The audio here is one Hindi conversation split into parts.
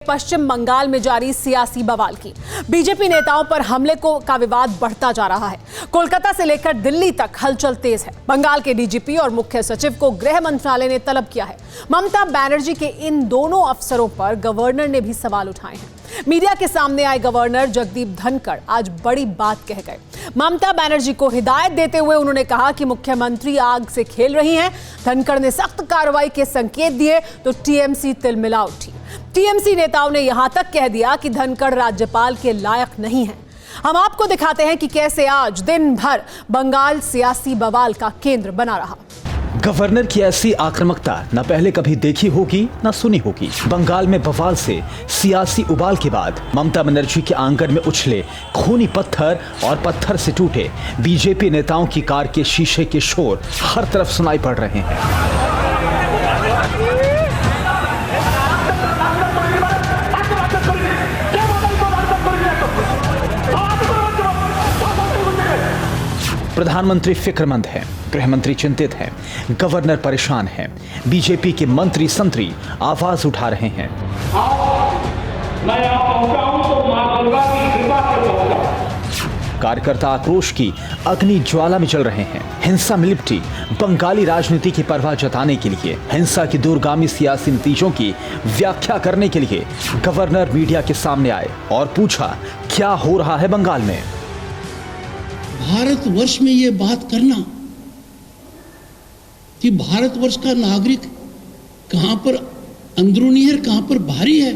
पश्चिम बंगाल में जारी सियासी बवाल की बीजेपी नेताओं पर हमले का विवाद बढ़ता जा रहा है। कोलकाता से लेकर दिल्ली तक हलचल तेज है। बंगाल के डीजीपी और मुख्य सचिव को गृह मंत्रालय ने तलब किया है। ममता बनर्जी के इन दोनों अफसरों पर गवर्नर ने भी सवाल उठाए हैं। मीडिया के सामने आए गवर्नर जगदीप धनखड़ आज बड़ी बात कह गए। ममता बनर्जी को हिदायत देते हुए उन्होंने कहा कि मुख्यमंत्री आग से खेल रही हैं। धनखड़ ने सख्त कार्रवाई के संकेत दिए तो टीएमसी तिलमिला उठी। टीएमसी नेताओं ने यहां तक कह दिया कि धनखड़ राज्यपाल के लायक नहीं है। हम आपको दिखाते हैं कि कैसे आज दिन भर बंगाल सियासी बवाल का केंद्र बना रहा। गवर्नर की ऐसी आक्रामकता न पहले कभी देखी होगी न सुनी होगी। बंगाल में बवाल से सियासी उबाल के बाद ममता बनर्जी के आंगन में उछले खूनी पत्थर और पत्थर से टूटे बीजेपी नेताओं की कार के शीशे के शोर हर तरफ सुनाई पड़ रहे हैं। प्रधानमंत्री फिक्रमंद हैं, गृहमंत्री चिंतित हैं, गवर्नर परेशान हैं, बीजेपी के मंत्री संतरी आवाज उठा रहे हैं। कार्यकर्ता आक्रोश की अग्नि ज्वाला में जल रहे हैं। हिंसा में लिपटी बंगाली राजनीति की परवाह जताने के लिए, हिंसा की दूरगामी सियासी नतीजों की व्याख्या करने के लिए गवर्नर मीडिया के सामने आए और पूछा, क्या हो रहा है बंगाल में। भारतवर्ष में ये बात करना कि भारतवर्ष का नागरिक कहां पर अंदरूनी है, कहां पर बाहरी है।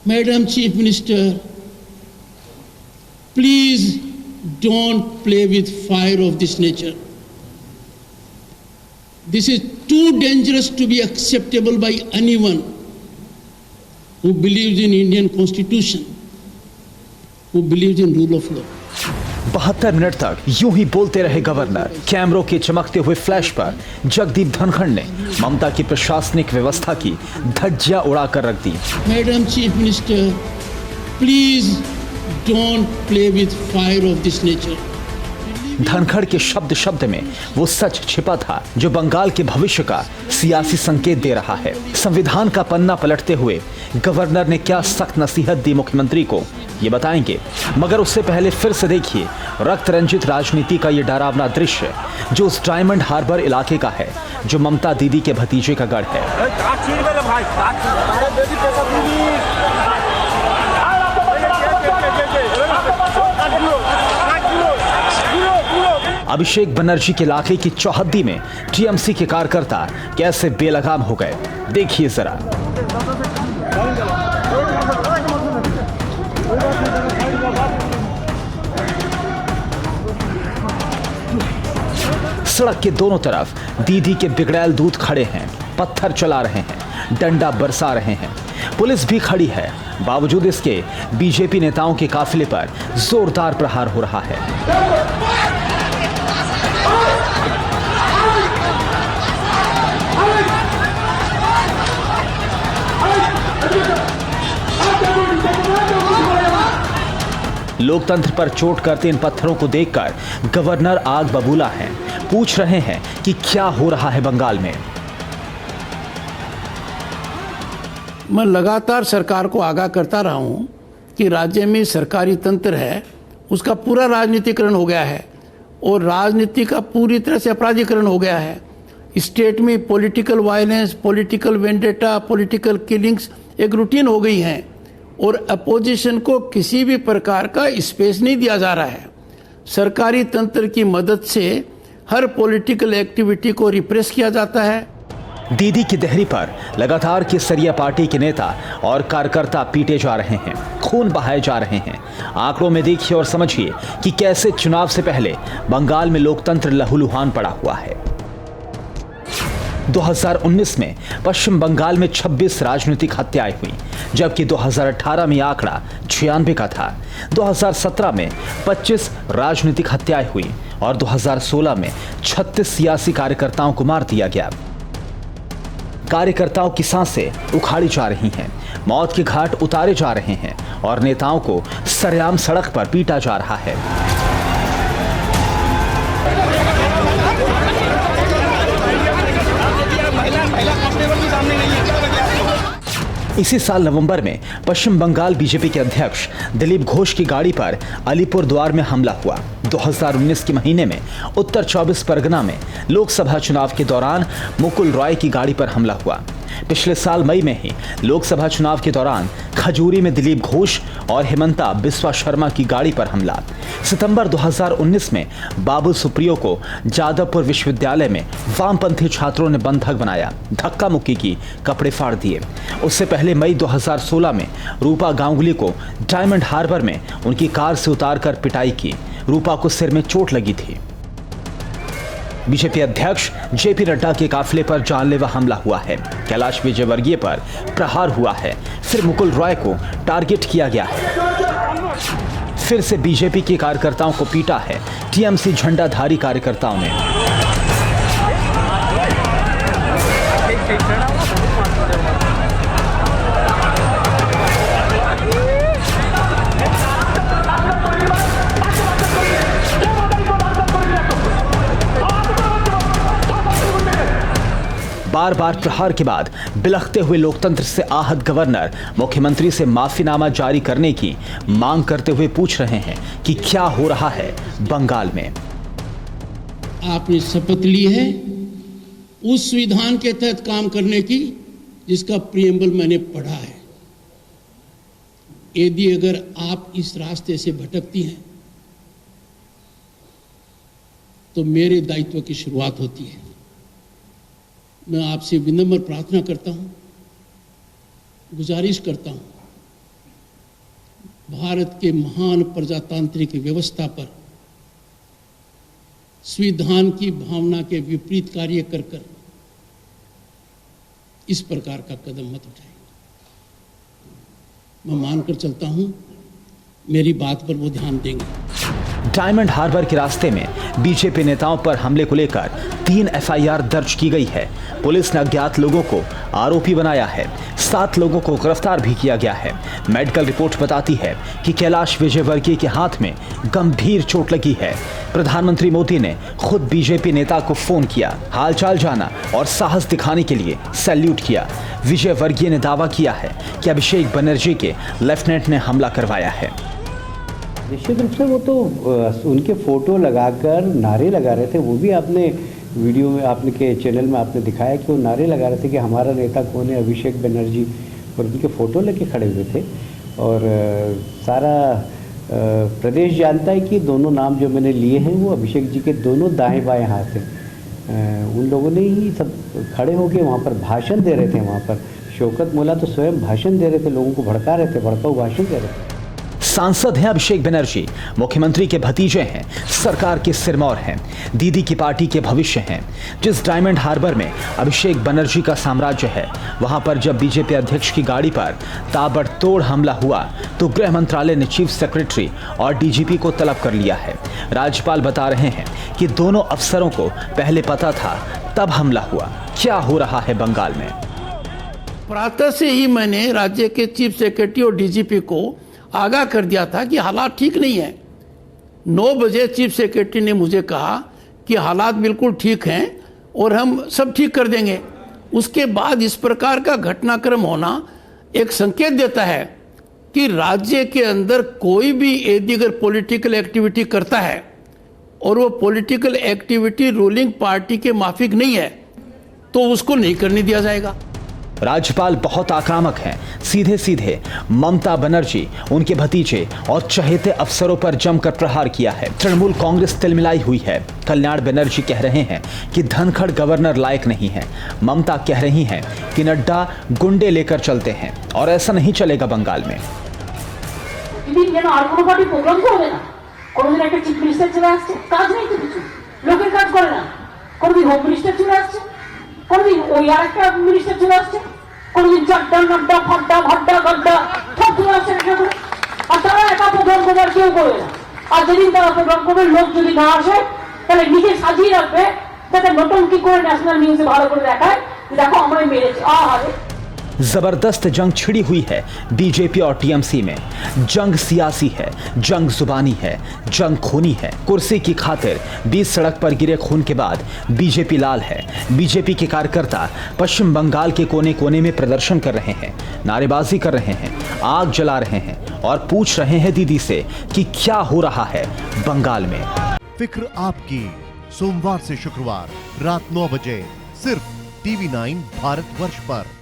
Madam chief minister, please don't play with fire of this nature. This is too dangerous to be acceptable by anyone who believes in Indian constitution, who believes in rule of law. 72 minute तक यूं ही बोलते रहे गवर्नर। कैमरों के चमकते हुए फ्लैश पर जगदीप धनखड़ ने ममता की प्रशासनिक व्यवस्था की धज्जियां उड़ाकर रख दी। Madam chief minister, please don't play with fire of this nature. Dhankhar के शब्द शब्द में वो सच छिपा था जो बंगाल के भविष्य का सियासी संकेत दे रहा है। संविधान का पन्ना पलटते हुए गवर्नर ने क्या सख्त नसीहत दी मुख्यमंत्री को, ये बताएंगे, मगर उससे पहले फिर से देखिए रक्त रंजित राजनीति का ये डरावना दृश्य जो उस डायमंड हार्बर इलाके का है जो ममता दीदी के भतीजे का गढ़ है। अभिषेक बनर्जी के इलाके की चौहद्दी में टीएमसी के कार्यकर्ता कैसे बेलगाम हो गए, देखिए जरा। सड़क के दोनों तरफ दीदी के बिगड़ैल दूध खड़े हैं, पत्थर चला रहे हैं, डंडा बरसा रहे हैं। पुलिस भी खड़ी है। बावजूद इसके बीजेपी नेताओं के काफिले पर जोरदार प्रहार हो रहा है। लोकतंत्र पर चोट करते इन पत्थरों को देखकर गवर्नर आग बबूला हैं। पूछ रहे हैं कि क्या हो रहा है बंगाल में। मैं लगातार सरकार को आगाह करता रहा हूं कि राज्य में सरकारी तंत्र है उसका पूरा राजनीतिकरण हो गया है और राजनीति का पूरी तरह से अपराधीकरण हो गया है। स्टेट में political violence, political vendetta, political killings एक रूटीन हो गई हैं और अपोजिशन को किसी भी प्रकार का स्पेस नहीं दिया जा रहा है। सरकारी तंत्र की मदद से हर पॉलिटिकल एक्टिविटी को रिप्रेस किया जाता है। दीदी की देहरी पर लगातार केसरिया पार्टी के नेता और कार्यकर्ता पीटे जा रहे हैं, खून बहाए जा रहे हैं। आंकड़ों में देखिए और समझिए कि कैसे चुनाव से पहले बंगाल में लोकतंत्र लहूलुहान पड़ा हुआ है। 2019 में पश्चिम बंगाल में 26 राजनीतिक हत्याएं हुई, जबकि 2018 में आंकड़ा 96 का था। 2017 में 25 राजनीतिक हत्याएं हुई और 2016 में 36 सियासी कार्यकर्ताओं को मार दिया गया। कार्यकर्ताओं की सांसें उखाड़ी जा रही हैं, मौत के घाट उतारे जा रहे हैं और नेताओं को सरेआम सड़क पर पीटा जा रहा है। महिला कांस्टेबल भी सामने नहीं है। इसी साल नवंबर में पश्चिम बंगाल बीजेपी के अध्यक्ष दिलीप घोष की गाड़ी पर अलीपुरद्वार में हमला हुआ। 2019 के महीने में उत्तर 24 परगना में लोकसभा चुनाव के दौरान मुकुल रॉय की गाड़ी पर हमला हुआ। पिछले साल मई में ही लोकसभा चुनाव के दौरान खजूरी में दिलीप घोष और हेमंता बिस्वा शर्मा की गाड़ी पर हमला। सितंबर 2019 में बाबुल सुप्रियो को जादवपुर विश्वविद्यालय में वामपंथी छात्रों ने बंधक बनाया, धक्का मुक्की की, कपड़े फाड़ दिए। उससे पहले मई 2016 में रूपा गांगुली को डायमंड हार्बर में उनकी कार से उतारकर पिटाई की। रूपा को सिर में चोट लगी थी। बीजेपी अध्यक्ष जेपी नड्डा के काफिले पर जानलेवा हमला हुआ है। कैलाश विजयवर्गीय पर प्रहार हुआ है। फिर मुकुल रॉय को टारगेट किया गया है। फिर से बीजेपी के कार्यकर्ताओं को पीटा है टीएमसी झंडाधारी कार्यकर्ताओं ने। बार बार प्रहार के बाद बिलखते हुए लोकतंत्र से आहत गवर्नर मुख्यमंत्री से माफीनामा जारी करने की मांग करते हुए पूछ रहे हैं कि क्या हो रहा है बंगाल में। आपने शपथ ली है उस संविधान के तहत काम करने की जिसका प्रीएम्बल मैंने पढ़ा है। यदि अगर आप इस रास्ते से भटकती हैं तो मेरे दायित्व की शुरुआत होती है। मैं आपसे विनम्र प्रार्थना करता हूं, गुजारिश करता हूं, भारत के महान प्रजातांत्रिक व्यवस्था पर संविधान की भावना के विपरीत कार्य कर इस प्रकार का कदम मत उठाएं। मैं मानकर चलता हूं मेरी बात पर वो ध्यान देंगे। डायमंड हार्बर के रास्ते में बीजेपी नेताओं पर हमले को लेकर 3 एफआईआर दर्ज की गई है। पुलिस ने अज्ञात लोगों को आरोपी बनाया है। 7 लोगों को गिरफ्तार भी किया गया है। मेडिकल रिपोर्ट बताती है कि कैलाश विजयवर्गीय के हाथ में गंभीर चोट लगी है। प्रधानमंत्री मोदी ने खुद बीजेपी नेता को फोन किया, हालचाल जाना और साहस दिखाने के लिए सैल्यूट किया। विजयवर्गीय ने दावा किया है कि अभिषेक बनर्जी के लेफ्टिनेंट ने हमला करवाया है। निश्चित रूप से वो तो उनके फोटो लगाकर नारे लगा रहे थे। वो भी आपने वीडियो में, आपने के चैनल में आपने दिखाया कि वो नारे लगा रहे थे कि हमारा नेता कौन है, अभिषेक बनर्जी, और उनके फ़ोटो लेके खड़े हुए थे। और सारा प्रदेश जानता है कि दोनों नाम जो मैंने लिए हैं वो अभिषेक जी के दोनों दाएं बाएं हाथ हैं। उन लोगों ने ही सब खड़े होकर वहाँ पर भाषण दे रहे थे। वहाँ पर शौकत मोला तो स्वयं भाषण दे रहे थे, लोगों को भड़का रहे थे, भड़काऊ भाषण दे रहे थे। सांसद हैं अभिषेक बनर्जी, मुख्यमंत्री के भतीजे हैं, सरकार के सिरमौर हैं, दीदी की पार्टी के भविष्य हैं। जिस डायमंड हार्बर में अभिषेक बनर्जी का साम्राज्य है, वहां पर जब बीजेपी अध्यक्ष की गाड़ी पर ताबड़तोड़ हमला हुआ तो गृह मंत्रालय ने चीफ सेक्रेटरी और डीजीपी को तलब कर लिया है। राज्यपाल बता रहे हैं कि दोनों अफसरों को पहले पता था, तब हमला हुआ। क्या हो रहा है बंगाल में? प्रातः से ही मैंने राज्य के चीफ सेक्रेटरी और डीजीपी को आगाह कर दिया था कि हालात ठीक नहीं है। 9 बजे चीफ सेक्रेटरी ने मुझे कहा कि हालात बिल्कुल ठीक हैं और हम सब ठीक कर देंगे। उसके बाद इस प्रकार का घटनाक्रम होना एक संकेत देता है कि राज्य के अंदर कोई भी यदि अगर पॉलिटिकल एक्टिविटी करता है और वो पॉलिटिकल एक्टिविटी रूलिंग पार्टी के माफिक नहीं है तो उसको नहीं करने दिया जाएगा। राज्यपाल बहुत आक्रामक हैं। सीधे सीधे ममता बनर्जी, उनके भतीजे और चहेते अफसरों पर जमकर प्रहार किया है। तृणमूल कांग्रेस तिलमिलाई हुई है। कल्याण बनर्जी कह रहे हैं कि धनखड़ गवर्नर लायक नहीं है। ममता कह रही हैं कि नड्डा गुंडे लेकर चलते हैं और ऐसा नहीं चलेगा बंगाल में। কোনদিন ওই আর একটা মিনিস্টার চলে আসছে, কোনদিন চারটা নাড্ডা ফাড্ডা ভাড্ডা গাড্ডা সব চলে আসছে আর তারা একা প্রোগ্রাম করবার কেউ করে না। আর যেদিন তারা প্রোগ্রাম করবে লোক যদি না আসে তাহলে নিজে সাজিয়ে রাখবে যাতে নটঙ্কি করে ন্যাশনাল নিউজে ভালো করে দেখায় দেখো আমরাই মেরেছি। আহারে जबरदस्त जंग छिड़ी हुई है बीजेपी और टीएमसी में। जंग सियासी है, जंग जुबानी है, जंग खूनी है। कुर्सी की खातिर बीच सड़क पर गिरे खून के बाद बीजेपी लाल है। बीजेपी के कार्यकर्ता पश्चिम बंगाल के कोने कोने में प्रदर्शन कर रहे हैं, नारेबाजी कर रहे हैं, आग जला रहे हैं और पूछ रहे हैं दीदी से कि क्या हो रहा है बंगाल में। फिक्र आपकी, सोमवार से शुक्रवार रात 9 बजे सिर्फ TV9 भारतवर्ष पर।